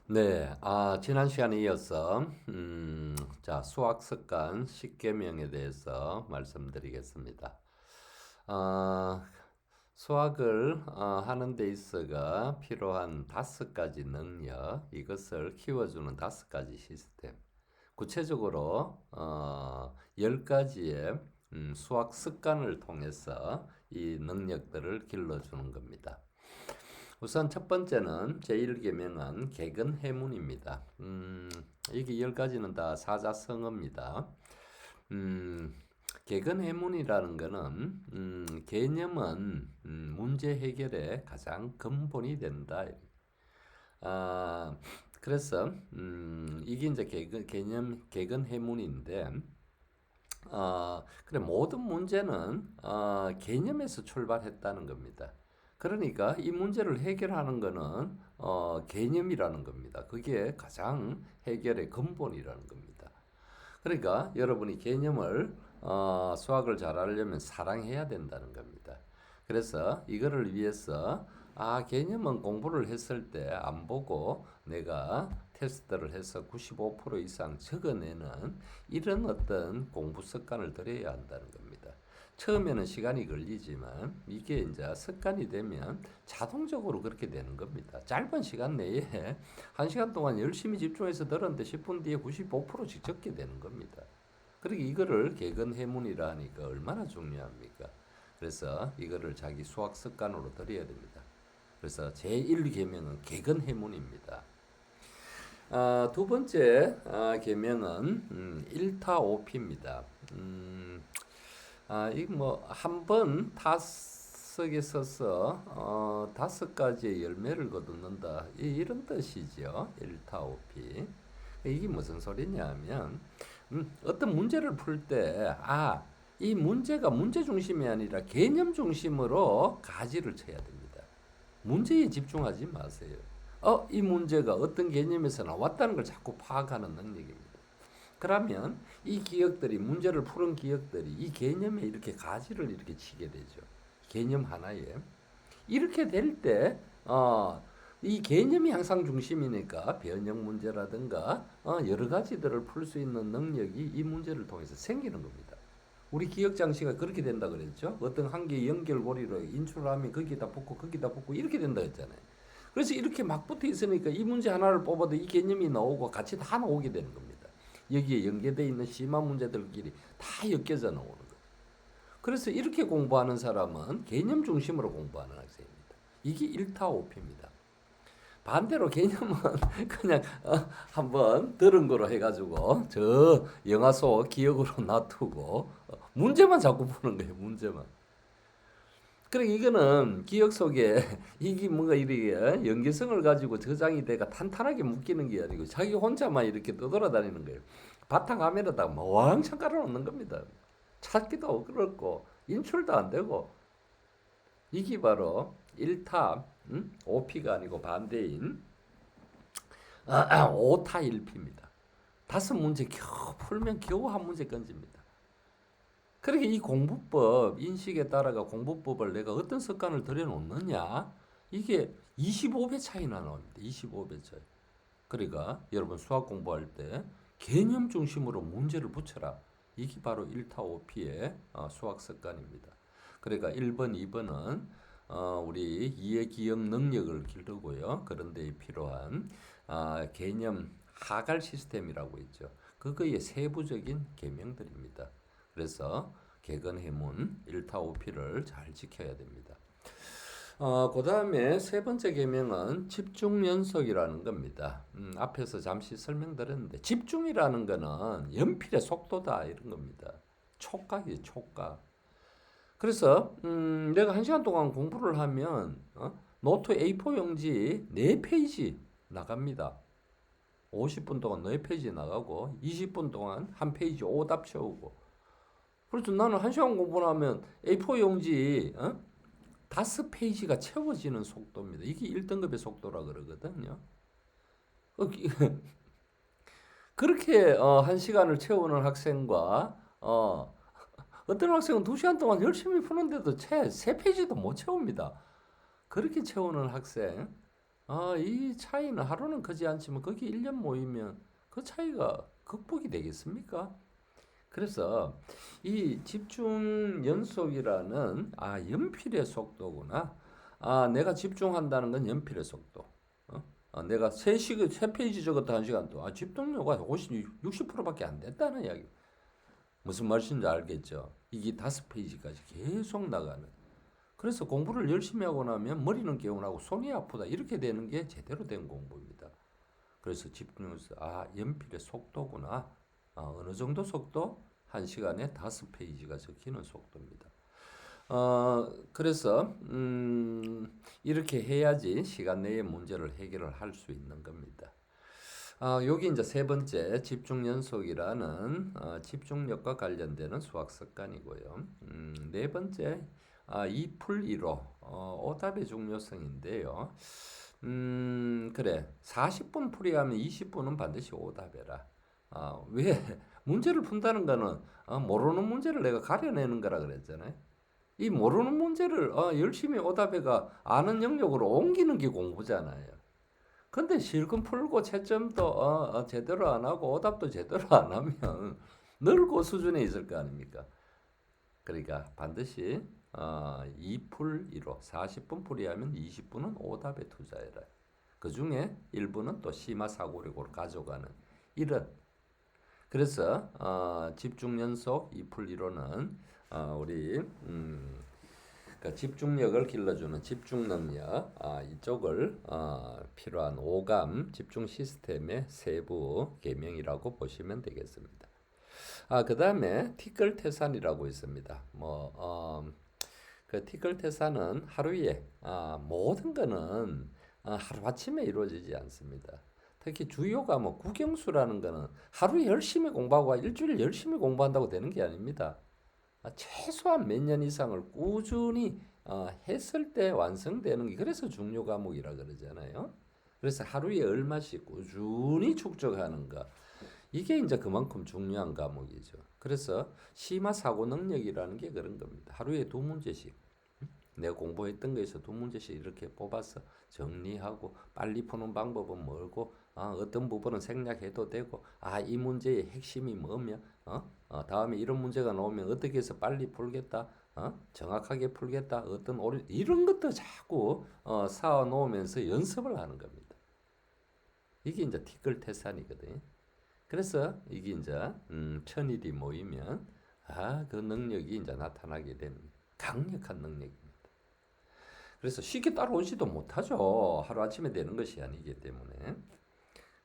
네, 지난 시간에 이어서, 수학 습관 10계명에 대해서 말씀드리겠습니다. 아, 수학을 하는 데 있어가 필요한 5가지 능력, 이것을 키워주는 5가지 시스템. 구체적으로 10가지의 수학 습관을 통해서 이 능력들을 길러주는 겁니다. 우선 첫 번째는 제1계명은 개근해문입니다. 이게 10가지는 다 사자성어입니다. 음, 개근해문이라는 것은 개념은 문제 해결의 가장 근본이 된다. 아, 그래서 이게 이제 개근해문인데 그래 모든 문제는 개념에서 출발했다는 겁니다. 그러니까 이 문제를 해결하는 것은 개념이라는 겁니다. 그게 가장 해결의 근본이라는 겁니다. 그러니까 여러분이 개념을 수학을 잘하려면 사랑해야 된다는 겁니다. 그래서 이거를 위해서 개념은 공부를 했을 때 안 보고 내가 테스트를 해서 95% 이상 적어내는 이런 어떤 공부 습관을 들여야 한다는 겁니다. 처음에는 시간이 걸리지만 이게 이제 습관이 되면 자동적으로 그렇게 되는 겁니다. 짧은 시간 내에 1시간 동안 열심히 집중해서 들었는데 10분 뒤에 95%씩 적게 되는 겁니다. 그러니까 이거를 개근해문이라 하니까 얼마나 중요합니까? 그래서 이거를 자기 수학 습관으로 들여야 됩니다. 그래서 제1계명은 개근해문입니다. 두 번째 계명은 일타오피입니다. 이뭐 한 번 타석에 서서 5가지의 열매를 거두는다 이런 뜻이죠. 일타오피. 이게 무슨 소리냐면 어떤 문제를 풀 때 이 문제가 문제 중심이 아니라 개념 중심으로 가지를 쳐야 됩니다. 문제에 집중하지 마세요. 이 문제가 어떤 개념에서 나왔다는 걸 자꾸 파악하는 능력입니다. 그러면 이 기억들이 문제를 푸는 기억들이 이 개념에 이렇게 가지를 이렇게 치게 되죠. 개념 하나에 이렇게 될 때 이 개념이 항상 중심이니까 변형 문제라든가 여러 가지들을 풀 수 있는 능력이 이 문제를 통해서 생기는 겁니다. 우리 기억 장치가 그렇게 된다 그랬죠. 어떤 한 개의 연결고리로 인출하면 거기다 붙고 이렇게 된다 했잖아요. 그래서 이렇게 막 붙어 있으니까 이 문제 하나를 뽑아도 이 개념이 나오고 같이 다 나오게 되는 겁니다. 여기에 연계되어 있는 심한 문제들끼리 다 엮여져 나오는 거죠. 그래서 이렇게 공부하는 사람은 개념 중심으로 공부하는 학생입니다. 이게 일타오피입니다. 반대로 개념은 그냥 한번 들은 거로 해가지고 저 영화 속 기억으로 놔두고 문제만 자꾸 푸는 거예요. 문제만. 그러니까 이거는 기억 속에 이게 뭔가 이렇게 연계성을 가지고 저장이 돼가 탄탄하게 묶이는 게 아니고 자기 혼자만 이렇게 떠돌아다니는 거예요. 바탕화면에다가 뭐 왕창 깔아놓는 겁니다. 찾기도 어렵고 인출도 안 되고 이게 바로 일타 오피가 아니고 반대인 오타일피입니다. 5문제 겨우 풀면 겨우 한 문제 건집니다. 그렇게 이 공부법, 인식에 따라가 공부법을 내가 어떤 습관을 들여놓느냐, 이게 25배 차이나 나옵니다. 25배 차이. 그러니까 여러분 수학 공부할 때 개념 중심으로 문제를 붙여라. 이게 바로 1타5피의 수학 습관입니다. 그러니까 1번, 2번은 우리 이해 기억 능력을 기르고요. 그런 데 필요한 개념 하갈 시스템이라고 있죠. 그거의 세부적인 계명들입니다. 그래서 개근해문 1타5피를 잘 지켜야 됩니다. 그 다음에 세 번째 계명은 집중 연속이라는 겁니다. 앞에서 잠시 설명드렸는데 집중이라는 거는 연필의 속도다 이런 겁니다. 촉각이에요, 촉각. 그래서 내가 1시간 동안 공부를 하면 노트 A4 용지 4페이지 나갑니다. 50분 동안 4페이지 나가고 20분 동안 한 페이지 오답 채우고 그래서 나는 1시간 공부를 하면 A4 용지 5페이지가 채워지는 속도입니다. 이게 1등급의 속도라 그러거든요. 그렇게 1시간을 채우는 학생과 어떤 학생은 2시간 동안 열심히 푸는데도 채 3페이지도 못 채웁니다. 그렇게 채우는 학생 이 차이는 하루는 크지 않지만 거기 1년 모이면 그 차이가 극복이 되겠습니까? 그래서 이 집중 연속이라는 연필의 속도구나. 내가 집중한다는 건 연필의 속도. 내가 세 페이지 적었다 한 시간 동안 집중력가 60%밖에 안 됐다는 이야기. 무슨 말씀인지 알겠죠? 이게 5페이지까지 계속 나가는. 그래서 공부를 열심히 하고 나면 머리는 개운하고 손이 아프다 이렇게 되는 게 제대로 된 공부입니다. 그래서 집중해서 연필의 속도구나. 어느 정도 속도? 한 시간에 5페이지가 적히는 속도입니다. 그래서 이렇게 해야지 시간 내에 문제를 해결을 할 수 있는 겁니다. 여기 이제 세 번째 집중 연속이라는 집중력과 관련되는 수학 습관이고요. 네 번째 2풀 1호 오답의 중요성인데요. 그래 40분 풀이하면 20분은 반드시 오답해라. 왜 문제를 푼다는 거는 모르는 문제를 내가 가려내는 거라 그랬잖아요. 이 모르는 문제를 열심히 오답해가 아는 영역으로 옮기는 게 공부잖아요. 근데 실컷 풀고 채점도 제대로 안 하고 오답도 제대로 안 하면 늘 그 수준에 있을 거 아닙니까? 그러니까 반드시 2풀 1호 40분 풀이하면 20분은 오답에 투자해라. 그 중에 일부는 또 심화사고력으로 가져가는 이런. 그래서 집중 연속 2풀 1호는 우리 그러니까 집중력을 길러주는 집중 능력 이쪽을 필요한 오감 집중 시스템의 세부 계명이라고 보시면 되겠습니다. 그 다음에 티끌 태산이라고 있습니다. 그 티끌 태산은 하루에 모든 거는 하루아침에 이루어지지 않습니다. 특히 주요 과목 국영수라는 거는 하루 열심히 공부하고 일주일 열심히 공부한다고 되는 게 아닙니다. 최소한 몇 년 이상을 꾸준히 했을 때 완성되는 게 그래서 중요 과목이라 그러잖아요. 그래서 하루에 얼마씩 꾸준히 축적하는 거 이게 이제 그만큼 중요한 과목이죠. 그래서 심화 사고 능력이라는 게 그런 겁니다. 하루에 2문제씩 내가 공부했던 거에서 2문제씩 이렇게 뽑아서 정리하고 빨리 푸는 방법은 뭐고 어떤 부분은 생략해도 되고 이 문제의 핵심이 뭐며 다음에 이런 문제가 나오면 어떻게 해서 빨리 풀겠다 정확하게 풀겠다 어떤 오류 이런 것도 자꾸 쌓아 놓으면서 연습을 하는 겁니다. 이게 이제 티끌 태산이거든요. 그래서 이게 이제 천일이 모이면 그 능력이 이제 나타나게 되는 강력한 능력입니다. 그래서 쉽게 따라오지도 못하죠. 하루아침에 되는 것이 아니기 때문에.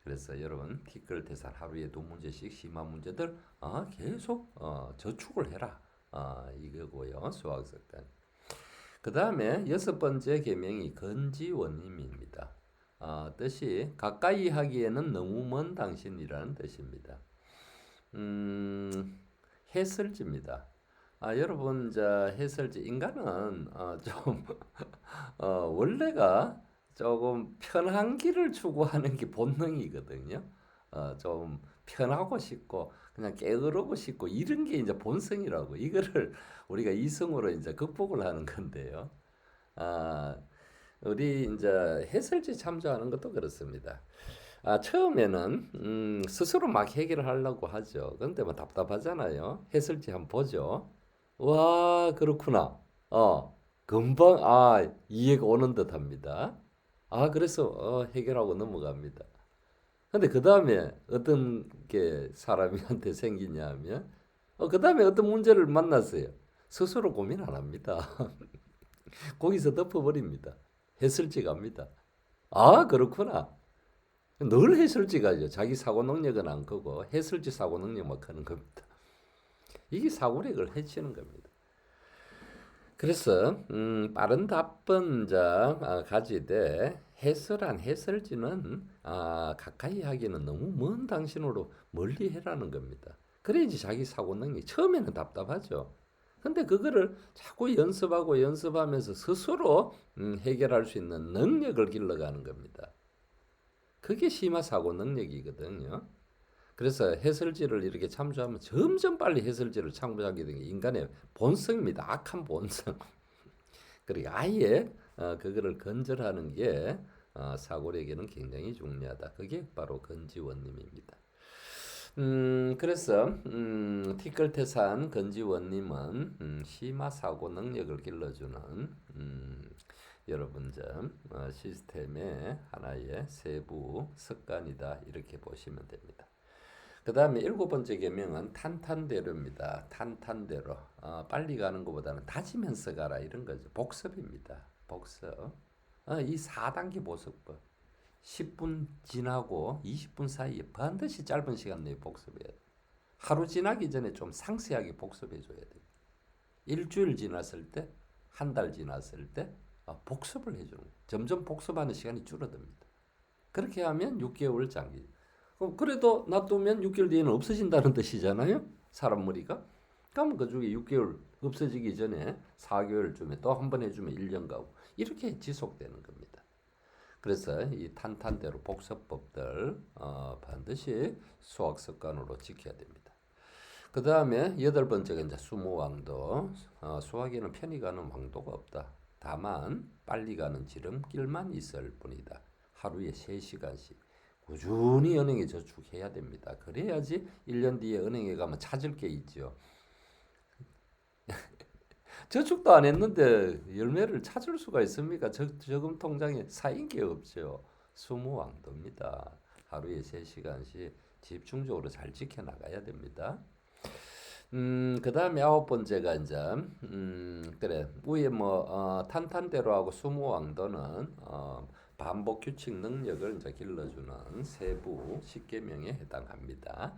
그래서 여러분 티끌 태산 하루에 2문제씩 심화 문제들 계속 저축을 해라. 이거고요. 수학 습관. 그 다음에 6번째 계명이 건지원임입니다. 뜻이 가까이 하기에는 너무 먼 당신이라는 뜻입니다. 해설지입니다. 여러분 해설지 인간은 좀 원래가 조금 편한 길을 추구하는 게 본능이거든요. 좀 편하고 싶고 그냥 게으르고 싶고 이런 게 이제 본성이라고 이거를 우리가 이성으로 이제 극복을 하는 건데요. 우리 이제 해설지 참조하는 것도 그렇습니다. 처음에는 스스로 막 해결을 하려고 하죠. 근데 뭐 답답하잖아요. 해설지 한번 보죠. 와, 그렇구나. 금방 이해가 오는 듯합니다. 그래서 해결하고 넘어갑니다. 근데 그 다음에 어떤 게 사람한테 생기냐면 그 다음에 어떤 문제를 만났어요. 스스로 고민 안 합니다. 거기서 덮어버립니다. 해설지 갑니다. 그렇구나. 늘 해설지 가죠. 자기 사고 능력은 안 크고 해설지 사고 능력만 크는 겁니다. 이게 사고력을 해치는 겁니다. 그래서 빠른 답변자 가지되 해설한 해설지는 가까이 하기는 너무 먼 당신으로 멀리 해라는 겁니다. 그래야지 자기 사고 능력이 처음에는 답답하죠. 근데 그거를 자꾸 연습하고 연습하면서 스스로 해결할 수 있는 능력을 길러가는 겁니다. 그게 심화 사고 능력이거든요. 그래서 해설지를 이렇게 참조하면 점점 빨리 해설지를 참조하게 되는 게 인간의 본성입니다. 악한 본성. 그리고 아예 그거를 건절하는 게 사골에게는 굉장히 중요하다. 그게 바로 건지원님입니다. 그래서 티끌태산 건지원님은 심화 사고 능력을 길러주는 여러분 시스템의 하나의 세부 습관이다 이렇게 보시면 됩니다. 그 다음에 7번째 계명은 탄탄대로입니다. 탄탄대로 빨리 가는 것보다는 다지면서 가라 이런 거죠. 복습입니다. 복습. 이 4단계 보습법. 10분 지나고 20분 사이에 반드시 짧은 시간 내에 복습해야 돼. 하루 지나기 전에 좀 상세하게 복습해 줘야 돼. 일주일 지났을 때, 한 달 지났을 때 복습을 해주는 거예요. 점점 복습하는 시간이 줄어듭니다. 그렇게 하면 6개월 장기. 그래도 놔두면 6개월 뒤에는 없어진다는 뜻이잖아요. 사람 머리가. 그러면 그 중에 6개월 없어지기 전에 4개월쯤에 또 한 번 해주면 1년 가고 이렇게 지속되는 겁니다. 그래서 이 탄탄대로 복습법들 반드시 수학 습관으로 지켜야 됩니다. 그 다음에 8번째가 이제 수모왕도. 수학에는 편히 가는 왕도가 없다. 다만 빨리 가는 지름길만 있을 뿐이다. 하루에 3시간씩 꾸준히 은행에 저축해야 됩니다. 그래야지 1년 뒤에 은행에 가면 찾을 게 있죠. 저축도 안 했는데 열매를 찾을 수가 있습니까? 저금 통장에 쌓인 게 없죠. 수무왕도입니다. 하루에 3시간씩 집중적으로 잘 지켜나가야 됩니다. 그 다음에 9번째가 이제 그래 위에 탄탄대로하고 수무왕도는 반복 규칙 능력을 이제 길러주는 세부 10계명에 해당합니다.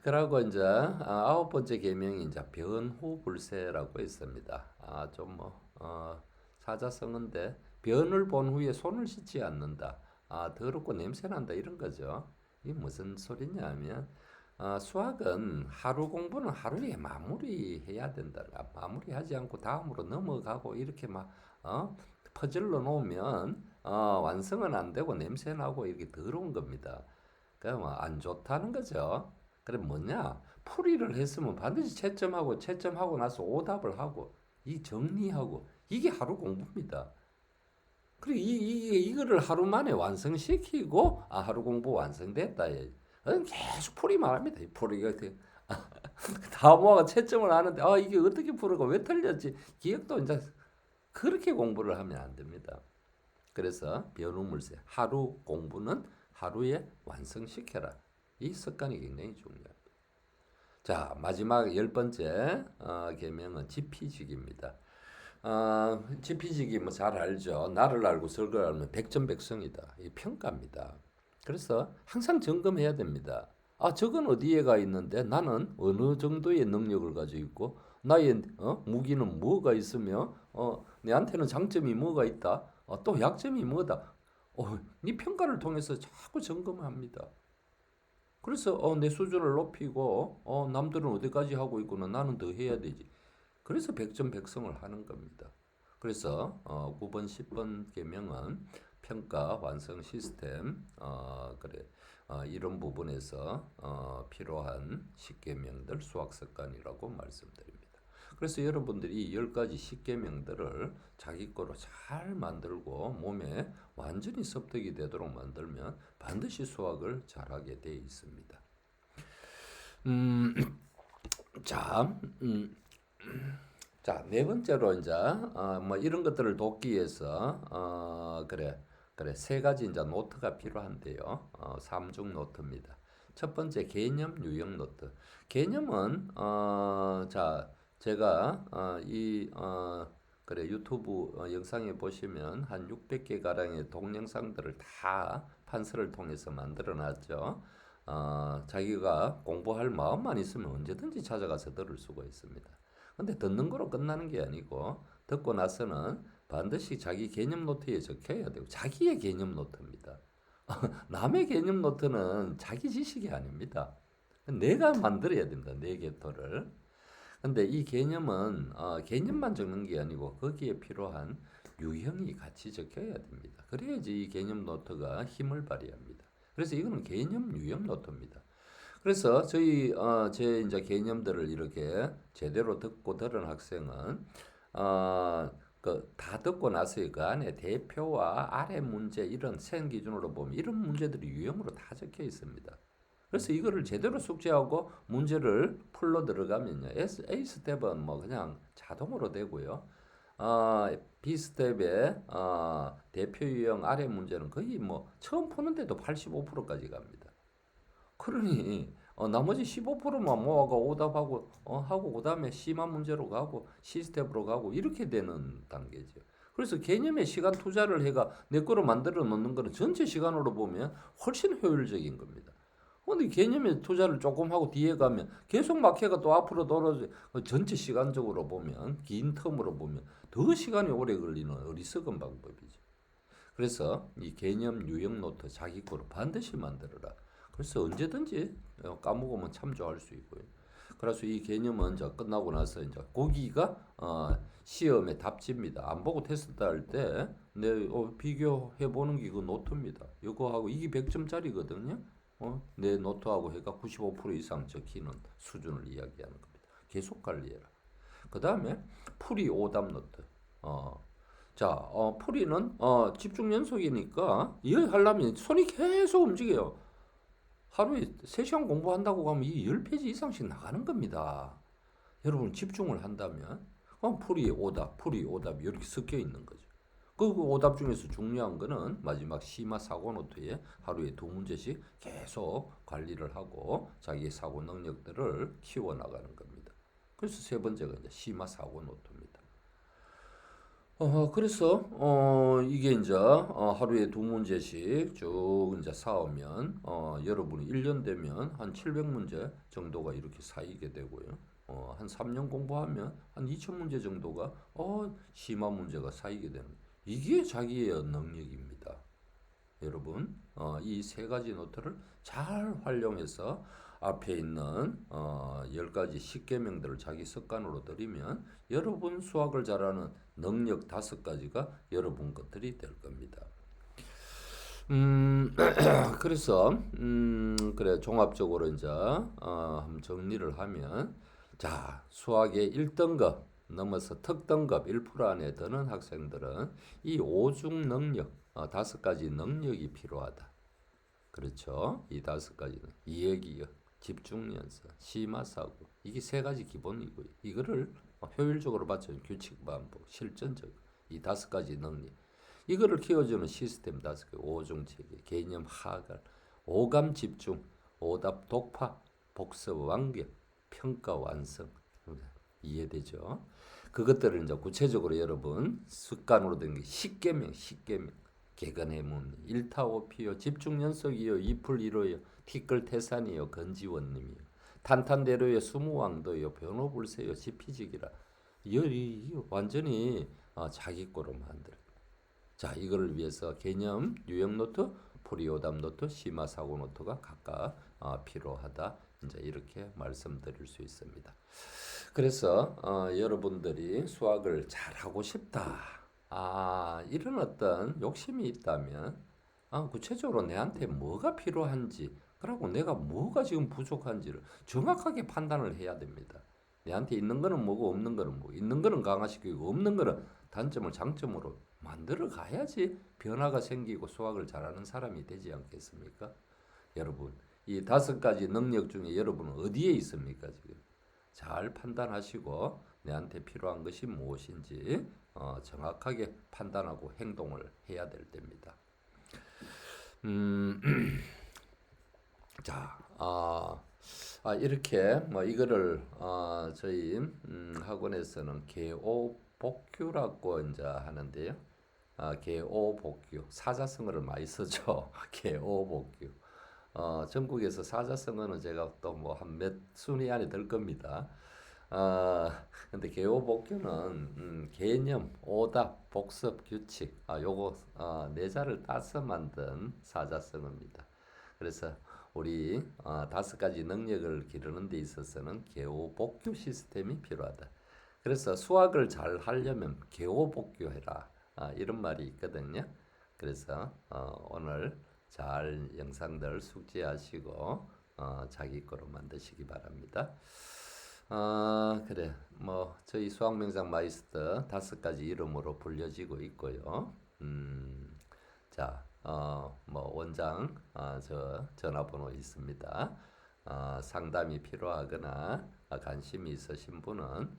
그리고 이제 9번째 계명이 이제 변후불세라고 있습니다. 사자성어인데 변을 본 후에 손을 씻지 않는다. 더럽고 냄새난다 이런 거죠. 이게 무슨 소리냐면 수학은 하루 공부는 하루에 마무리해야 된다. 마무리하지 않고 다음으로 넘어가고 이렇게 퍼즐로 놓으면 완성은 안 되고 냄새 나고 이렇게 더러운 겁니다. 그러면 안 좋다는 거죠. 그래 뭐냐? 풀이를 했으면 반드시 채점하고 나서 오답을 하고 이 정리하고 이게 하루 공부입니다. 그리고 이거를 하루 만에 완성시키고 하루 공부 완성됐다. 계속 풀이만 합니다. 이 풀이가 다 모아가 채점을 하는데 이게 어떻게 풀어가 왜 틀렸지? 기억도 이제 그렇게 공부를 하면 안 됩니다. 그래서 변우물세 하루 공부는 하루에 완성시켜라. 이 습관이 굉장히 중요합니다. 자 마지막 10번째 계명은 지피지기입니다. 지피지기 잘 알죠. 나를 알고 설거를 알면 백전백승이다. 이 평가입니다. 그래서 항상 점검해야 됩니다. 저건 어디에 가 있는데 나는 어느 정도의 능력을 가지고 있고 나의 무기는 뭐가 있으며 내한테는 장점이 뭐가 있다. 또 약점이 뭐다. 이 평가를 통해서 자꾸 점검합니다. 그래서 내 수준을 높이고 남들은 어디까지 하고 있구나 나는 더 해야 되지. 그래서 백전백승을 하는 겁니다. 그래서 9번, 10번 계명은 평가 완성 시스템 이런 부분에서 필요한 10계명들 수학 습관이라고 말씀드립니다. 그래서 여러분들이 10가지 10계명들을 자기 거로 잘 만들고 몸에 완전히 습득이 되도록 만들면 반드시 수학을 잘하게 되어 있습니다. 자, 네 번째로 이제 이런 것들을 돕기 위해서 세 가지 이제 노트가 필요한데요. 3중 노트입니다. 첫 번째 개념 유형 노트. 개념은 제가 유튜브 영상에 보시면 한 600개 가량의 동영상들을 다 판서를 통해서 만들어 놨죠. 자기가 공부할 마음만 있으면 언제든지 찾아가서 들을 수가 있습니다. 근데 듣는 거로 끝나는 게 아니고 듣고 나서는 반드시 자기 개념 노트에 적혀야 되고 자기의 개념 노트입니다. 남의 개념 노트는 자기 지식이 아닙니다. 내가 만들어야 됩니다. 내 궤토를. 근데 이 개념은 개념만 적는 게 아니고 거기에 필요한 유형이 같이 적혀야 됩니다. 그래야지 이 개념 노트가 힘을 발휘합니다. 그래서 이거는 개념 유형 노트입니다. 그래서 제 이제 개념들을 이렇게 제대로 듣고 들은 학생은 다 듣고 나서 그 안에 대표와 아래 문제 이런 생 기준으로 보면 이런 문제들이 유형으로 다 적혀 있습니다. 그래서 이거를 제대로 숙지하고 문제를 풀러 들어가면요. A 스텝은 뭐 그냥 자동으로 되고요. B 스텝의 대표 유형 아래 문제는 거의 뭐 처음 푸는데도 85%까지 갑니다. 그러니 나머지 15%만 모아가 오답하고 하고 그다음에 C만 문제로 가고 C 스텝으로 가고 이렇게 되는 단계죠. 그래서 개념에 시간 투자를 해가 내 거로 만들어 놓는 거는 전체 시간으로 보면 훨씬 효율적인 겁니다. 근데 개념에 투자를 조금 하고 뒤에 가면 계속 막혀가 또 앞으로 떨어져 전체 시간적으로 보면 긴 텀으로 보면 더 시간이 오래 걸리는 어리석은 방법이죠. 그래서 이 개념 유형 노트 자기 거로 반드시 만들어라. 그래서 언제든지 까먹으면 참조할 수 있고요. 그래서 이 개념은 이제 끝나고 나서 이제 거기가 시험의 답지입니다. 안 보고 테스트 할 때 내 비교해 보는 게 이거 노트입니다. 이거하고 이게 100점짜리거든요. 내 노트하고 해가 95% 이상 적히는 수준을 이야기하는 겁니다. 계속 관리해라. 그 다음에 풀이 오답 노트. 자, 풀이는 집중 연속이니까 이걸 하려면 손이 계속 움직여요. 하루에 3시간 공부한다고 하면 이 10페이지 이상씩 나가는 겁니다. 여러분 집중을 한다면 풀이 오답, 풀이 오답 이렇게 섞여 있는 거죠. 그 오답 중에서 중요한 거는 마지막 심화 사고 노트에 하루에 2문제씩 계속 관리를 하고 자기의 사고 능력들을 키워 나가는 겁니다. 그래서 세 번째가 이제 심화 사고 노트입니다. 그래서 이게 이제 하루에 2문제씩 쭉 이제 쌓으면 여러분이 1년 되면 한 700문제 정도가 이렇게 쌓이게 되고요. 한 3년 공부하면 한 2000문제 정도가 심화 문제가 쌓이게 되는 이게 자기의 능력입니다. 여러분, 이 세 가지 노트를 잘 활용해서 앞에 있는 10가지 십계명들을 자기 습관으로 들이면 여러분 수학을 잘하는 능력 5가지가 여러분 것들이 될 겁니다. 그래서 그래 종합적으로 이제 한번 정리를 하면 자 수학의 1등급 넘어서 특등급 1% 안에 드는 학생들은 이 오중 능력 5가지 능력이 필요하다. 그렇죠? 이 5가지는 이해기억, 집중연습, 심화사고 이게 3가지 기본이고요. 이거를 효율적으로 받쳐주는 규칙 반복, 실전적 이 5가지 능력 이거를 키워주는 시스템 5개, 오중체계, 개념 하갈, 오감 집중, 오답 독파, 복습 완결, 평가 완성 이해되죠? 그것들을 이제 구체적으로 여러분 습관으로 된 게 십계명, 개근해문, 일타오피요, 집중연속이요, 이풀이로요, 티끌태산이요, 건지원님이요, 탄탄대로요, 수무왕도요, 변호불세요, 지피지기라 이 완전히 자기 거로 만들어. 자, 이거를 위해서 개념, 유형 노트, 풀이오답 노트, 심화 사고 노트가 각각 필요하다. 이제 이렇게 말씀드릴 수 있습니다. 그래서 여러분들이 수학을 잘하고 싶다. 이런 어떤 욕심이 있다면 구체적으로 내한테 뭐가 필요한지 그리고 내가 뭐가 지금 부족한지를 정확하게 판단을 해야 됩니다. 내한테 있는 거는 뭐고 없는 거는 뭐고 있는 거는 강화시키고 없는 거는 단점을 장점으로 만들어 가야지 변화가 생기고 수학을 잘하는 사람이 되지 않겠습니까? 여러분 이 5가지 능력 중에 여러분은 어디에 있습니까 지금? 잘 판단하시고 내한테 필요한 것이 무엇인지 정확하게 판단하고 행동을 해야 될 때입니다. 자, 이렇게 뭐 이거를 저희 학원에서는 개오복규라고 이제 하는데요. 개오복규 사자성어를 많이 쓰죠. 개오복규. 전국에서 사자성어는 제가 또 뭐 한 몇 순위 안에 들 겁니다. 근데 개오복규는 개념, 오답, 복습, 규칙, 요거 네 자를 따서 만든 사자성어입니다. 그래서 우리 5가지 능력을 기르는 데 있어서는 개오복규 시스템이 필요하다. 그래서 수학을 잘 하려면 개오복규해라. 이런 말이 있거든요. 그래서 오늘 잘 영상들 숙지하시고 자기 거로 만드시기 바랍니다. 그래. 뭐 저희 수학명상 마이스터 5가지 이름으로 불려지고 있고요. 자, 뭐 원장 저 전화번호 있습니다. 상담이 필요하거나 관심이 있으신 분은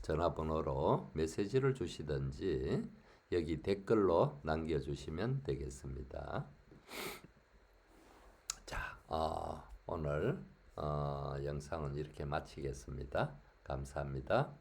전화번호로 메시지를 주시든지 여기 댓글로 남겨주시면 되겠습니다. 자, 오늘 영상은 이렇게 마치겠습니다. 감사합니다.